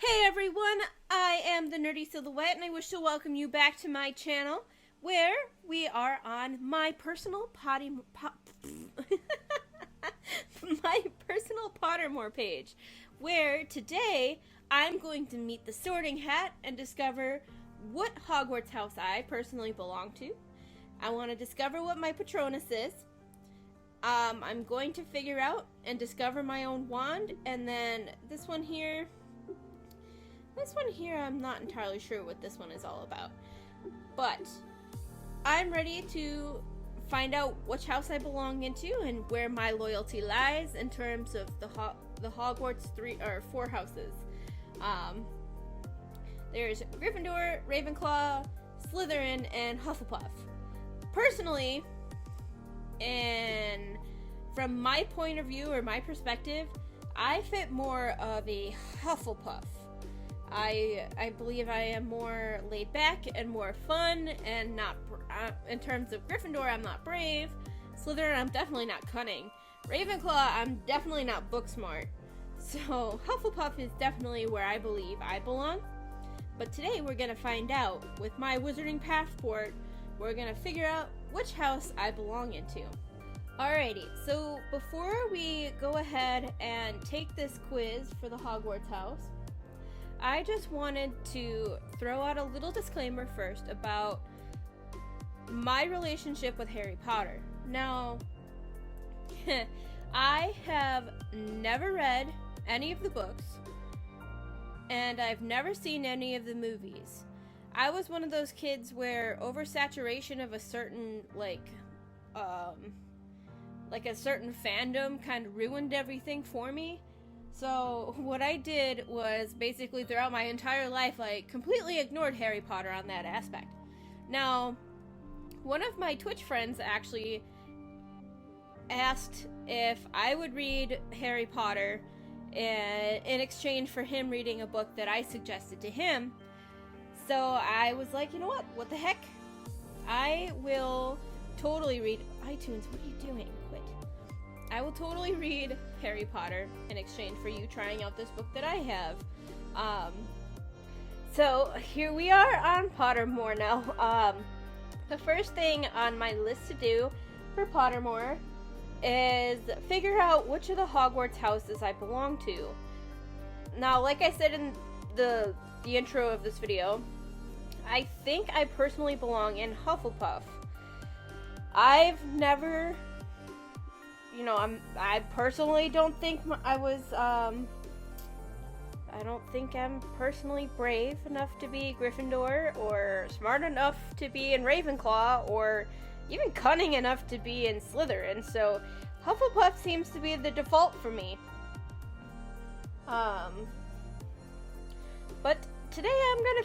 Hey everyone, I am the Nerdy Silhouette and I wish to welcome you back to my channel where we are on my personal my personal Pottermore page, where today I'm going to meet the Sorting Hat and discover what Hogwarts house I personally belong to. I want to discover what my Patronus is. I'm going to figure out and discover my own wand, and then this one here, I'm not entirely sure what this one is all about. But I'm ready to find out which house I belong into and where my loyalty lies in terms of the Hogwarts 4 houses. There's Gryffindor, Ravenclaw, Slytherin, and Hufflepuff. Personally, and from my point of view or my perspective, I fit more of a Hufflepuff. I believe I am more laid back and more fun, and not in terms of Gryffindor, I'm not brave. Slytherin, I'm definitely not cunning. Ravenclaw, I'm definitely not book smart. So Hufflepuff is definitely where I believe I belong. But today we're gonna find out with my wizarding passport. We're gonna figure out which house I belong into. Alrighty, so before we go ahead and take this quiz for the Hogwarts house, I just wanted to throw out a little disclaimer first about my relationship with Harry Potter. Now, I have never read any of the books, and I've never seen any of the movies. I was one of those kids where oversaturation of a certain, like a certain fandom kind of ruined everything for me. So what I did was basically throughout my entire life, I completely ignored Harry Potter on that aspect. Now, one of my Twitch friends actually asked if I would read Harry Potter in exchange for him reading a book that I suggested to him. So I was like, you know what the heck? I will totally read... iTunes, what are you doing? Quit. I will totally read Harry Potter in exchange for you trying out this book that I have. So here we are on Pottermore now. The first thing on my list to do for Pottermore is figure out which of the Hogwarts houses I belong to. Now, like I said in the intro of this video, I think I personally belong in Hufflepuff. I've never... I personally don't think I don't think I'm personally brave enough to be Gryffindor, or smart enough to be in Ravenclaw, or even cunning enough to be in Slytherin, so Hufflepuff seems to be the default for me. But today I'm gonna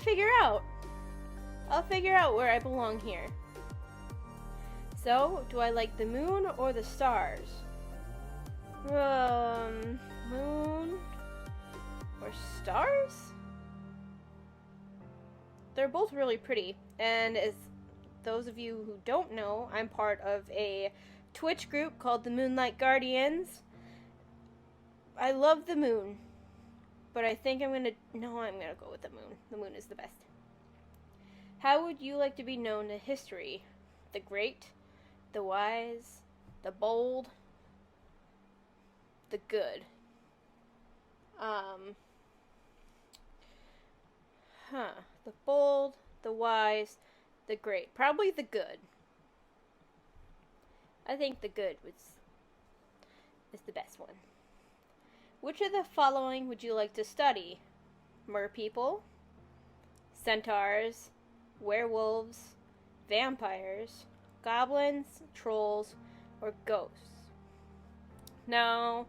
I'll figure out where I belong here. So, do I like the moon or the stars? Moon or stars? They're both really pretty, and as those of you who don't know, I'm part of a Twitch group called the Moonlight Guardians. I love the moon, but I think I'm gonna go with the moon. The moon is the best. How would you like to be known in history? The great, the wise, the bold, the good. The bold, the wise, the great. Probably the good. I think the good is the best one. Which of the following would you like to study? Merpeople, centaurs, werewolves, vampires, goblins, trolls, or ghosts? Now,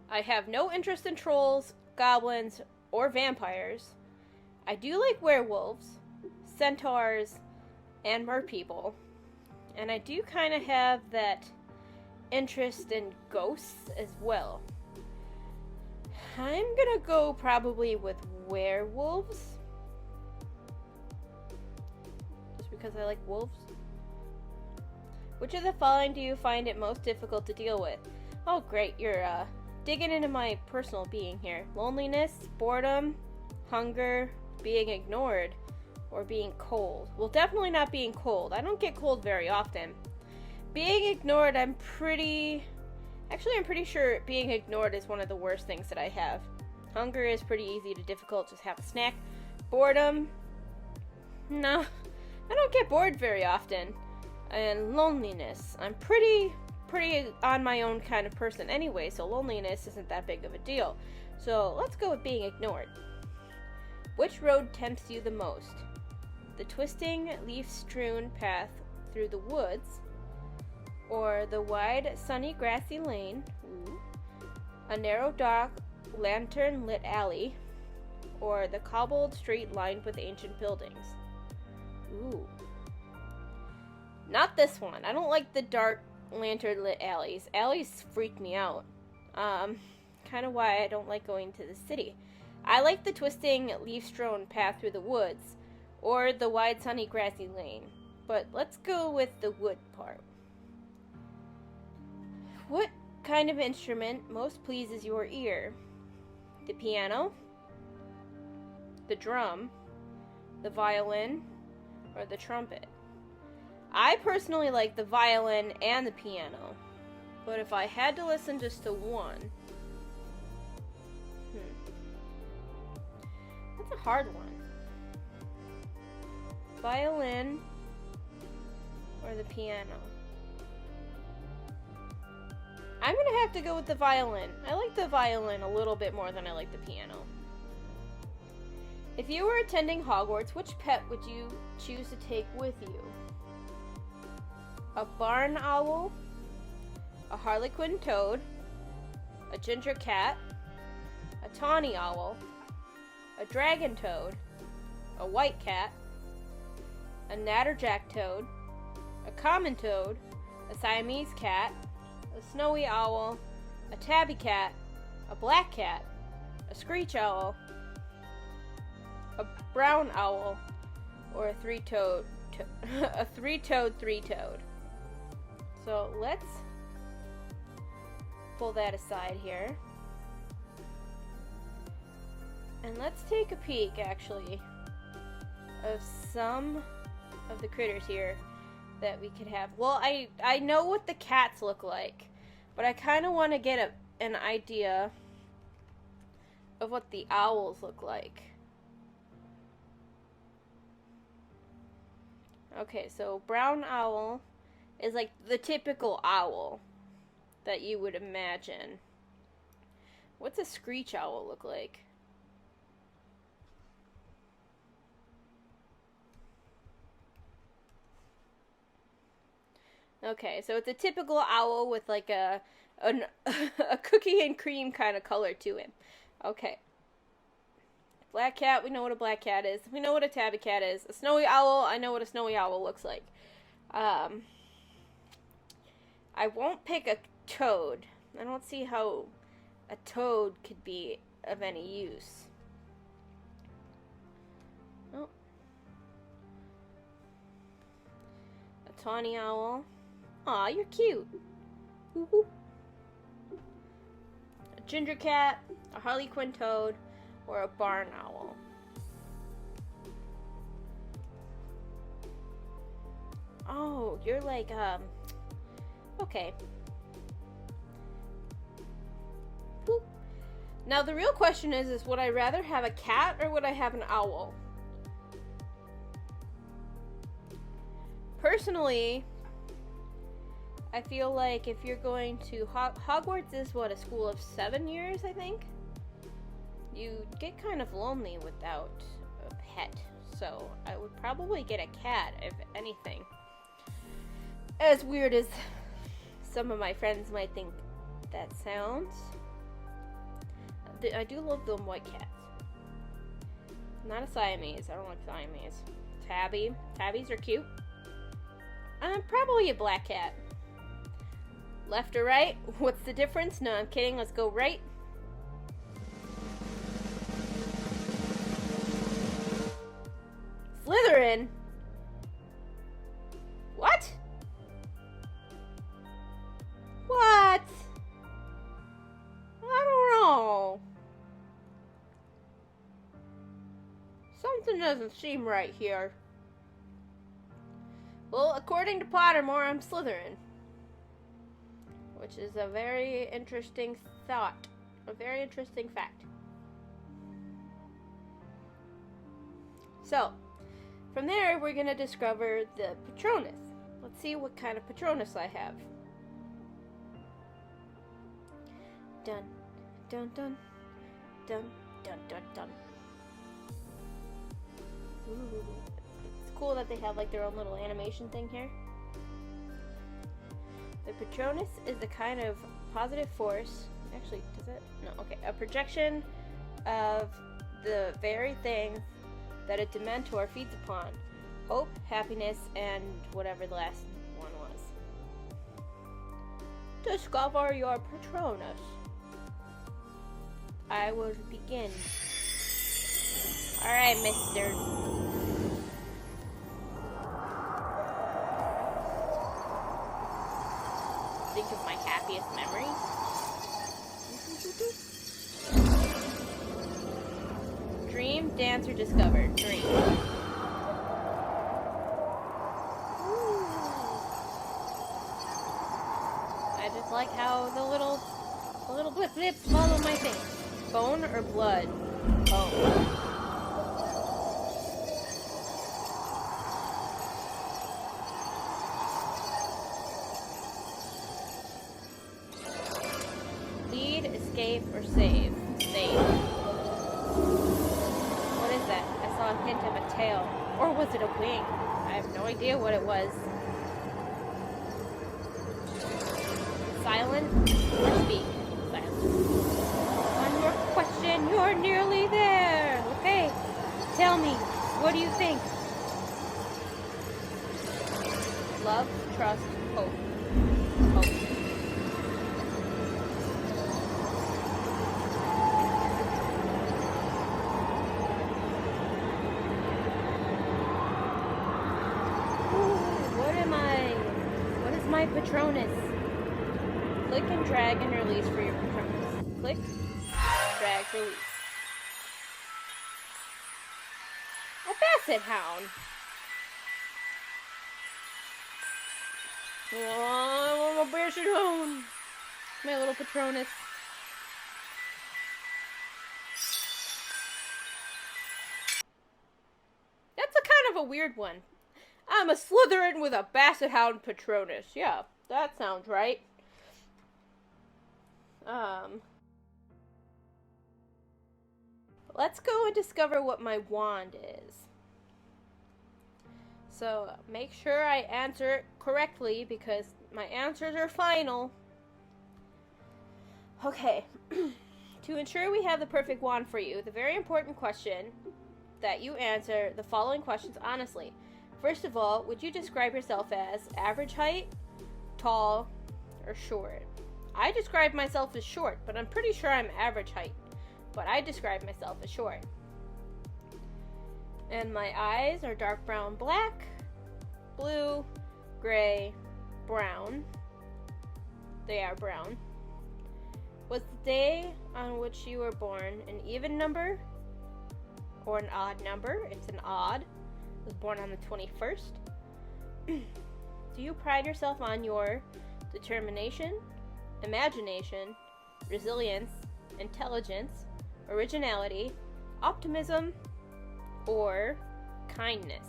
I have no interest in trolls, goblins, or vampires. I do like werewolves, centaurs, and merpeople. And I do kind of have that interest in ghosts as well. I'm gonna go probably with werewolves. Just because I like wolves. Which of the following do you find it most difficult to deal with? Oh great, you're digging into my personal being here. Loneliness, boredom, hunger, being ignored, or being cold. Well, definitely not being cold. I don't get cold very often. Being ignored, I'm pretty sure being ignored is one of the worst things that I have. Hunger is pretty easy to difficult, just have a snack. Boredom, no, I don't get bored very often. And loneliness, I'm pretty on my own kind of person anyway, so loneliness isn't that big of a deal. So let's go with being ignored. Which road tempts you the most? The twisting, leaf-strewn path through the woods, or the wide, sunny, grassy lane, a narrow, dark, lantern-lit alley, or the cobbled street lined with ancient buildings? Ooh. Not this one. I don't like the dark, lantern-lit alleys. Alleys freak me out. Kind of why I don't like going to the city. I like the twisting, leaf-strewn path through the woods, or the wide, sunny, grassy lane. But let's go with the wood part. What kind of instrument most pleases your ear? The piano, the drum, the violin, or the trumpet? I personally like the violin and the piano, but if I had to listen just to one, that's a hard one. Violin or the piano? I'm gonna have to go with the violin. I like the violin a little bit more than I like the piano. If you were attending Hogwarts, which pet would you choose to take with you? A barn owl, a harlequin toad, a ginger cat, a tawny owl, a dragon toad, a white cat, a natterjack toad, a common toad, a Siamese cat, a snowy owl, a tabby cat, a black cat, a screech owl, a brown owl, or a three-toed three-toed. So let's pull that aside here. And let's take a peek, actually, of some of the critters here that we could have. Well, I know what the cats look like, but I kind of want to get an idea of what the owls look like. Okay, so brown owl is like the typical owl that you would imagine. What's a screech owl look like? Okay, so it's a typical owl with like a cookie and cream kind of color to him. Okay. Black cat, we know what a black cat is. We know what a tabby cat is. A snowy owl, I know what a snowy owl looks like. I won't pick a toad. I don't see how a toad could be of any use. Oh. A tawny owl. Aw, you're cute. Woo-hoo. A ginger cat, a harlequin toad, or a barn owl. Oh, you're like, okay. Boop. Now the real question is would I rather have a cat or would I have an owl? Personally, I feel like if you're going to Hogwarts is what, a school of 7 years, I think? You get kind of lonely without a pet, so I would probably get a cat, if anything. As weird as some of my friends might think that sounds, I do love them white cats. Not a Siamese. I don't like Siamese. Tabbies are cute. Probably a black cat. Left or right? What's the difference? No, I'm kidding. Let's go right. Slytherin? What? What? I don't know. Something doesn't seem right here. Well, according to Pottermore, I'm Slytherin. Which is a very interesting thought. A very interesting fact. So, from there, we're going to discover the Patronus. Let's see what kind of Patronus I have. Dun, dun, dun, dun, dun, dun, dun. Ooh. It's cool that they have like their own little animation thing here. The Patronus is a kind of positive force. Actually, does it? No, okay. A projection of the very thing that a Dementor feeds upon. Hope, happiness, and whatever the last one was. Discover your Patronus. I will begin. Alright, mister. Think of my happiest memories. Dream, dance, or discover. Dream. I just like how the little blip blips follow my thing. Bone or blood? Bone. Lead, escape, or save? Save. What is that? I saw a hint of a tail. Or was it a wing? I have no idea what it was. Silent or speak? Silent. One more question. You're nearly there. Okay. Tell me, what do you think? Love, trust, hope. Hope. My Patronus. Click and drag and release for your Patronus. Click, drag, release. A basset hound. Oh, I'm a basset hound. My little Patronus. That's a kind of a weird one. I'm a Slytherin with a basset hound Patronus. Yeah, that sounds right. Let's go and discover what my wand is. So, make sure I answer it correctly because my answers are final. Okay. To ensure we have the perfect wand for you, the very important question that you answer the following questions honestly. First of all, would you describe yourself as average height, tall, or short? I describe myself as short, but I'm pretty sure I'm average height. But I describe myself as short. And my eyes are dark brown, black, blue, gray, brown. They are brown. Was the day on which you were born an even number or an odd number? It's an odd. Was born on the 21st. Do you pride yourself on your determination, imagination, resilience, intelligence, originality, optimism, or kindness?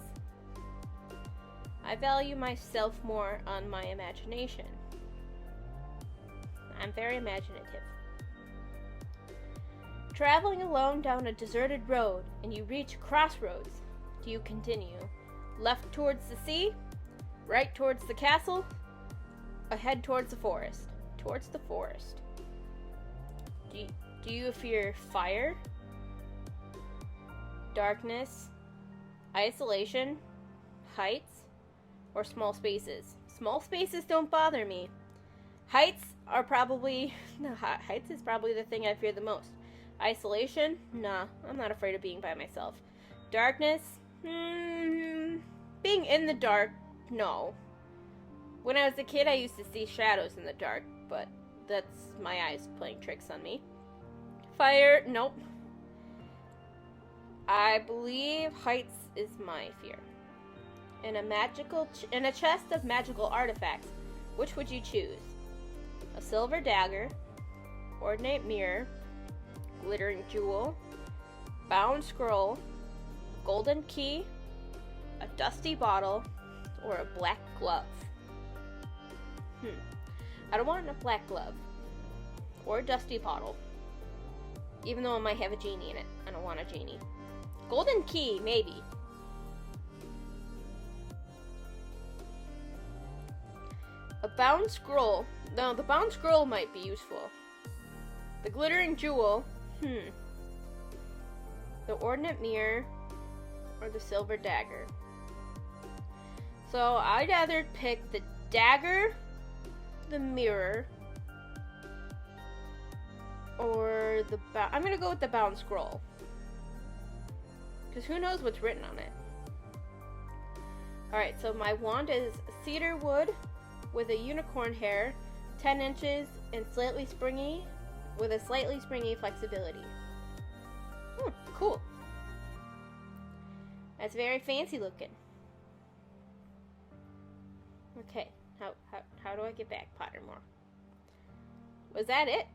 I value myself more on my imagination. I'm very imaginative. Traveling alone down a deserted road and you reach a crossroads. Do you continue left towards the sea, right towards the castle, ahead towards the forest? Towards the forest. Do you fear fire, darkness, isolation, heights, or small spaces? Small spaces don't bother me. Heights are probably... No, heights is probably the thing I fear the most. Isolation? Nah, I'm not afraid of being by myself. Darkness? Being in the dark, no. When I was a kid, I used to see shadows in the dark, but that's my eyes playing tricks on me. Fire, nope. I believe heights is my fear. In a chest of magical artifacts, which would you choose? A silver dagger, ordinate mirror, glittering jewel, bound scroll, golden key, a dusty bottle, or a black glove? I don't want a black glove or a dusty bottle, even though it might have a genie in it. I don't want a genie. Golden key, maybe. A bound scroll. No, the bound scroll might be useful. The glittering jewel. The ordinate mirror. Or the silver dagger. So I'd either pick the dagger, the mirror, or I'm gonna go with the bound scroll. Because who knows what's written on it. Alright, so my wand is cedar wood with a unicorn hair, 10 inches, and slightly springy, with a slightly springy flexibility. Cool. That's very fancy looking. Okay, how do I get back, Pottermore? Was that it?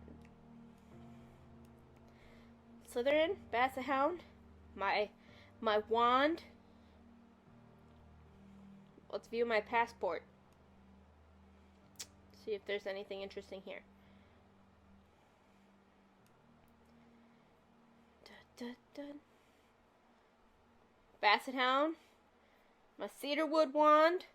Slytherin, Basset Hound, my wand. Let's view my passport. See if there's anything interesting here. Basset Hound, my cedarwood wand,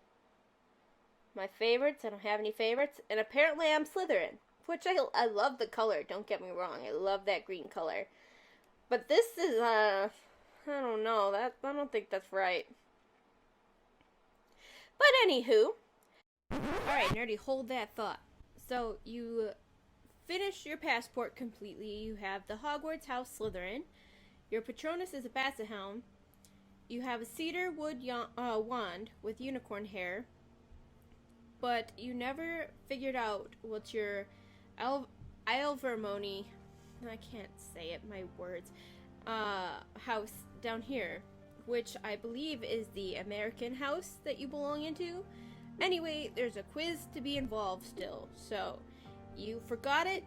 my favorites. I don't have any favorites, and apparently I'm Slytherin, which I love the color. Don't get me wrong, I love that green color. But this is I don't know. I don't think that's right. But anywho, alright, nerdy, hold that thought. So you finish your passport completely. You have the Hogwarts house Slytherin. Your Patronus is a Basset Hound. You have a cedar wood wand with unicorn hair. But you never figured out what's your Ilvermorny, I can't say it, my words, house down here, which I believe is the American house that you belong into. Anyway, there's a quiz to be involved still, so you forgot it,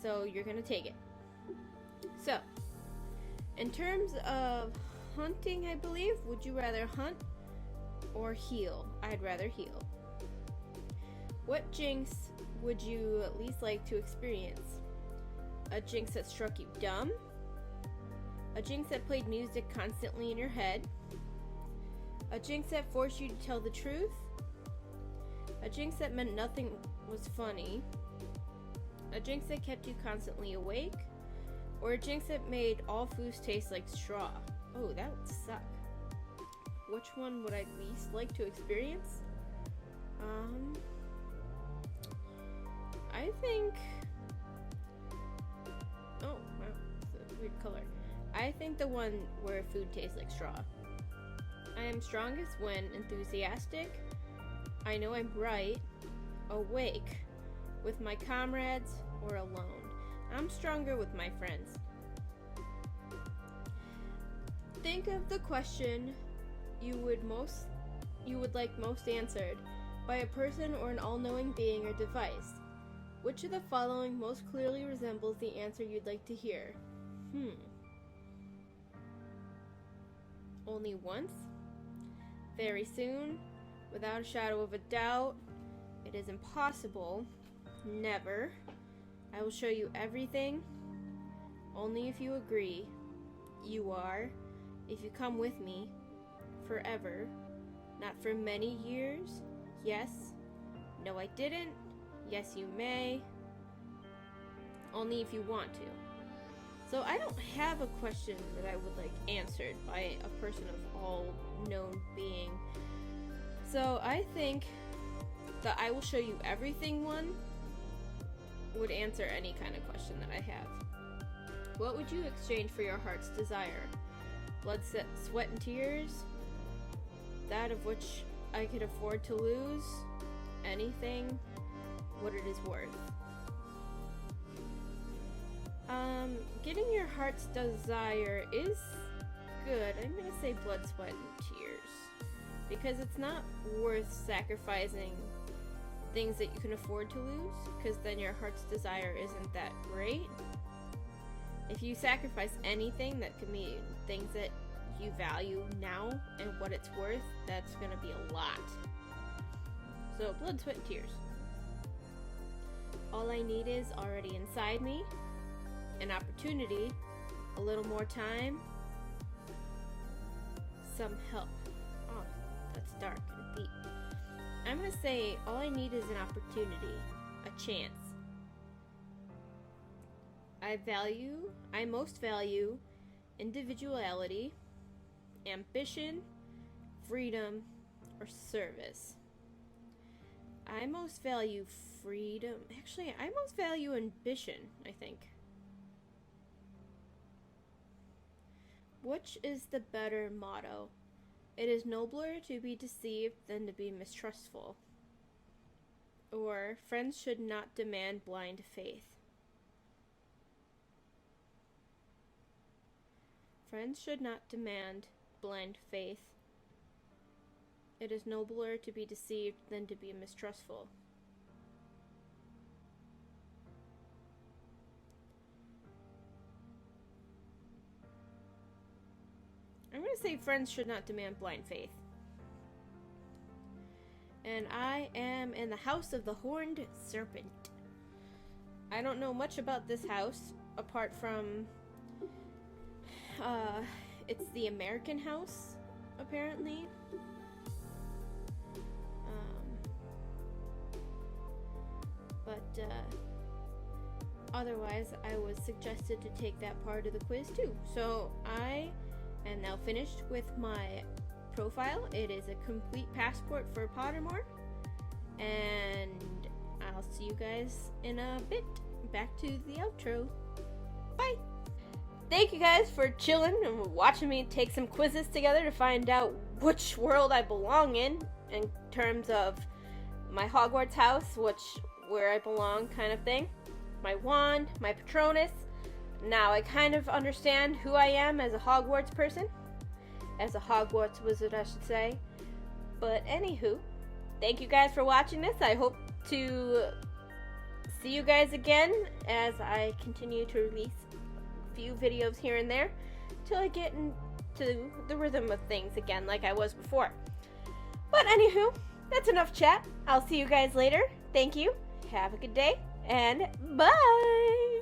so you're gonna take it. So, in terms of hunting, I believe, would you rather hunt or heal? I'd rather heal. What jinx would you at least like to experience? A jinx that struck you dumb? A jinx that played music constantly in your head? A jinx that forced you to tell the truth? A jinx that meant nothing was funny? A jinx that kept you constantly awake? Or a jinx that made all foods taste like straw? Oh, that would suck. Which one would I least like to experience? I think... Oh, wow, it's a weird color. I think the one where food tastes like straw. I am strongest when enthusiastic. I know I'm bright, awake, with my comrades, or alone. I'm stronger with my friends. Think of the question you would like most answered by a person or an all-knowing being or device. Which of the following most clearly resembles the answer you'd like to hear? Only once? Very soon? Without a shadow of a doubt? It is impossible? Never? I will show you everything? Only if you agree. You are, if you come with me, forever. Not for many years? Yes. No, I didn't. Yes, you may. Only if you want to. So I don't have a question that I would like answered by a person of all known being. So I think the I will show you everything one would answer any kind of question that I have. What would you exchange for your heart's desire? Blood, sweat, and tears? That of which I could afford to lose? Anything? What it is worth. Getting your heart's desire is good, I'm gonna say blood, sweat, and tears. Because it's not worth sacrificing things that you can afford to lose, because then your heart's desire isn't that great. If you sacrifice anything that could mean things that you value now and what it's worth, that's gonna be a lot. So, blood, sweat, and tears. All I need is already inside me, an opportunity, a little more time, some help. Oh, that's dark and deep. I'm gonna say all I need is an opportunity, a chance. I most value individuality, ambition, freedom, or service. I most value freedom. Actually, I most value ambition, I think. Which is the better motto? It is nobler to be deceived than to be mistrustful. Or, friends should not demand blind faith. Friends should not demand blind faith. It is nobler to be deceived than to be mistrustful. I'm going to say friends should not demand blind faith. And I am in the house of the horned serpent. I don't know much about this house, apart from it's the American house, apparently. But otherwise, I was suggested to take that part of the quiz too. So I am now finished with my profile. It is a complete passport for Pottermore. And I'll see you guys in a bit. Back to the outro. Bye! Thank you guys for chilling and watching me take some quizzes together to find out which world I belong in terms of my Hogwarts house, where I belong kind of thing. My wand, my Patronus. Now I kind of understand who I am as a Hogwarts person. As a Hogwarts wizard, I should say. But anywho, thank you guys for watching this. I hope to see you guys again as I continue to release a few videos here and there till I get into the rhythm of things again like I was before. But anywho, that's enough chat. I'll see you guys later. Thank you. Have a good day and bye!